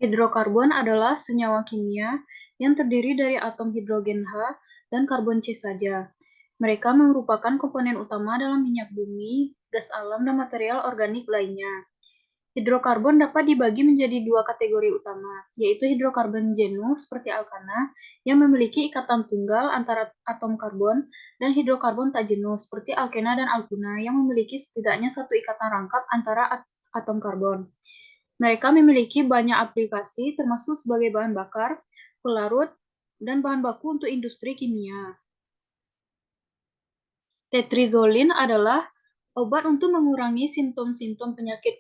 Hidrokarbon adalah senyawa kimia yang terdiri dari atom hidrogen H dan karbon C saja. Mereka merupakan komponen utama dalam minyak bumi, gas alam, dan material organik lainnya. Hidrokarbon dapat dibagi menjadi dua kategori utama, yaitu hidrokarbon jenuh seperti alkana yang memiliki ikatan tunggal antara atom karbon dan hidrokarbon tak jenuh seperti alkena dan alkuna yang memiliki setidaknya satu ikatan rangkap antara atom karbon. Mereka memiliki banyak aplikasi termasuk sebagai bahan bakar, pelarut, dan bahan baku untuk industri kimia. Tetrizolin adalah obat untuk mengurangi simptom-simptom penyakit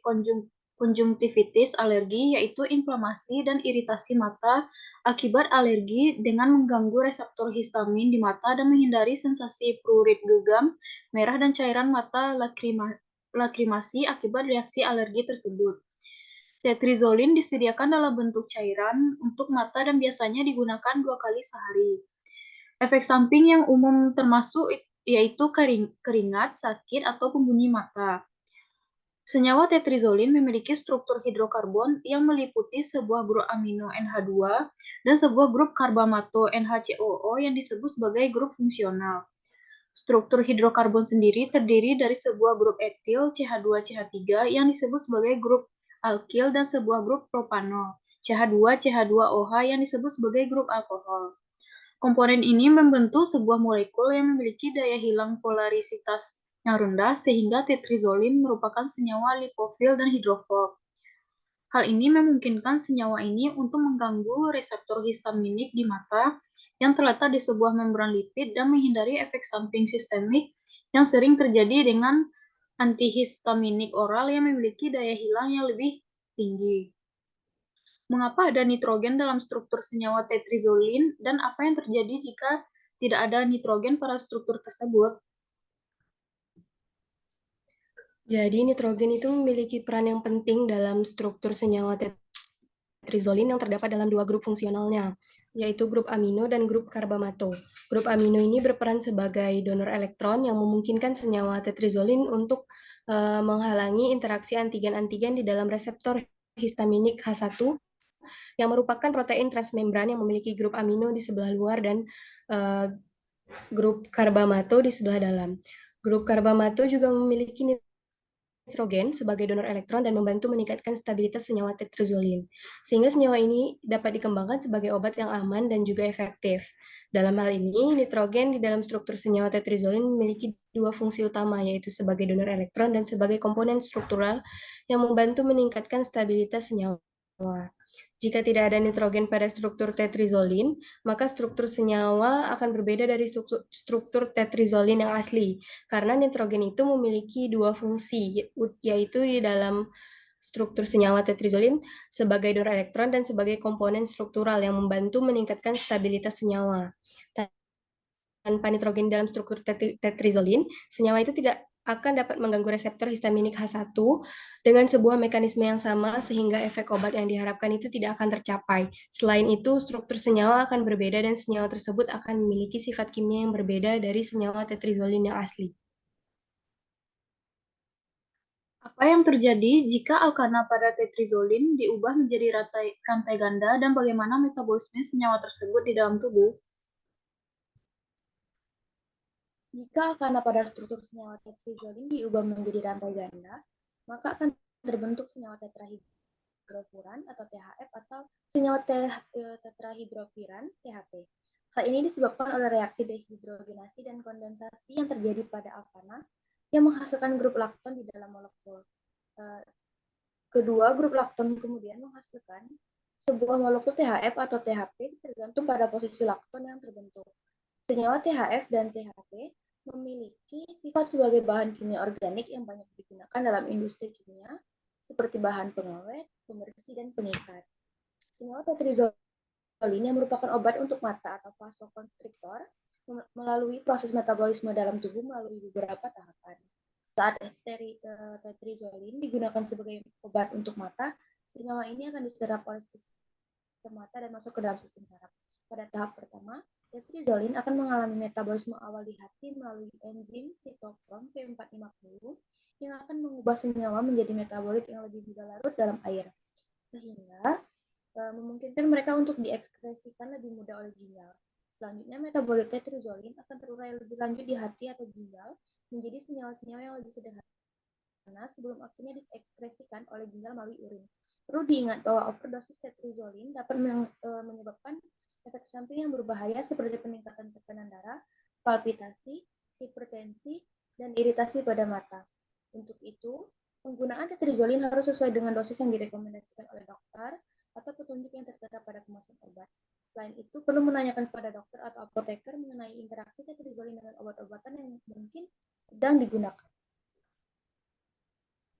konjungtivitis alergi, yaitu inflamasi dan iritasi mata akibat alergi dengan mengganggu reseptor histamin di mata dan menghindari sensasi prurit gegam, merah, dan cairan mata lakrimasi akibat reaksi alergi tersebut. Tetrizolin disediakan dalam bentuk cairan untuk mata dan biasanya digunakan 2 kali sehari. Efek samping yang umum termasuk yaitu keringat, sakit, atau pembunyi mata. Senyawa tetrizolin memiliki struktur hidrokarbon yang meliputi sebuah grup amino NH2 dan sebuah grup karbamato NHCOO yang disebut sebagai grup fungsional. Struktur hidrokarbon sendiri terdiri dari sebuah grup etil CH2CH3 yang disebut sebagai grup alkil dan sebuah grup propanol CH2CH2OH yang disebut sebagai grup alkohol. Komponen ini membentuk sebuah molekul yang memiliki daya hilang polarisitas yang rendah sehingga tetrizolin merupakan senyawa lipofil dan hidrofil. Hal ini memungkinkan senyawa ini untuk mengganggu reseptor histaminik di mata yang terletak di sebuah membran lipid dan menghindari efek samping sistemik yang sering terjadi dengan antihistaminik oral yang memiliki daya hilang yang lebih tinggi. Mengapa ada nitrogen dalam struktur senyawa tetrizolin dan apa yang terjadi jika tidak ada nitrogen pada struktur tersebut? Jadi nitrogen itu memiliki peran yang penting dalam struktur senyawa tetrizolin yang terdapat dalam dua grup fungsionalnya, yaitu grup amino dan grup karbamato. Grup amino ini berperan sebagai donor elektron yang memungkinkan senyawa tetrizolin untuk menghalangi interaksi antigen-antigen di dalam reseptor histaminik H1 yang merupakan protein transmembran yang memiliki grup amino di sebelah luar dan grup karbamato di sebelah dalam. Grup karbamato juga memiliki nitrogen sebagai donor elektron dan membantu meningkatkan stabilitas senyawa tetrizolin, sehingga senyawa ini dapat dikembangkan sebagai obat yang aman dan juga efektif. Dalam hal ini, nitrogen di dalam struktur senyawa tetrizolin memiliki dua fungsi utama, yaitu sebagai donor elektron dan sebagai komponen struktural yang membantu meningkatkan stabilitas senyawa. Jika tidak ada nitrogen pada struktur tetrizolin, maka struktur senyawa akan berbeda dari struktur tetrizolin yang asli, karena nitrogen itu memiliki dua fungsi, yaitu di dalam struktur senyawa tetrizolin sebagai donor elektron dan sebagai komponen struktural yang membantu meningkatkan stabilitas senyawa. Tanpa nitrogen dalam struktur tetrizolin, senyawa itu tidak akan dapat mengganggu reseptor histaminik H1 dengan sebuah mekanisme yang sama sehingga efek obat yang diharapkan itu tidak akan tercapai. Selain itu, struktur senyawa akan berbeda dan senyawa tersebut akan memiliki sifat kimia yang berbeda dari senyawa tetrizolin yang asli. Apa yang terjadi jika alkana pada tetrizolin diubah menjadi rantai ganda dan bagaimana metabolisme senyawa tersebut di dalam tubuh? Jika alkana pada struktur senyawa tetrizolin diubah menjadi rantai ganda, maka akan terbentuk senyawa tetrahidrofuran atau THF atau senyawa tetrahidropiran THP. Hal ini disebabkan oleh reaksi dehidrogenasi dan kondensasi yang terjadi pada alkana yang menghasilkan grup lakton di dalam molekul. Kedua grup lakton kemudian menghasilkan sebuah molekul THF atau THP tergantung pada posisi lakton yang terbentuk. Senyawa THF dan THP memiliki sifat sebagai bahan kimia organik yang banyak digunakan dalam industri kimia seperti bahan pengawet, pembersih, dan pengikat. Senyawa tetrizolin yang merupakan obat untuk mata atau vasokonstriktor melalui proses metabolisme dalam tubuh melalui beberapa tahapan. Saat tetrizolin digunakan sebagai obat untuk mata, senyawa ini akan diserap oleh sistem mata dan masuk ke dalam sistem saraf. Pada tahap pertama, tetrizolin akan mengalami metabolisme awal di hati melalui enzim sitokrom P450 yang akan mengubah senyawa menjadi metabolit yang lebih mudah larut dalam air. Sehingga memungkinkan mereka untuk diekspresikan lebih mudah oleh ginjal. Selanjutnya, metabolit tetrizolin akan terurai lebih lanjut di hati atau ginjal menjadi senyawa-senyawa yang lebih sederhana sebelum akhirnya diekspresikan oleh ginjal melalui urin. Perlu diingat bahwa overdosis tetrizolin dapat menyebabkan efek samping yang berbahaya seperti peningkatan tekanan darah, palpitasi, hipertensi, dan iritasi pada mata. Untuk itu, penggunaan tetrizolin harus sesuai dengan dosis yang direkomendasikan oleh dokter atau petunjuk yang tertera pada kemasan obat. Selain itu, perlu menanyakan kepada dokter atau apoteker mengenai interaksi tetrizolin dengan obat-obatan yang mungkin sedang digunakan.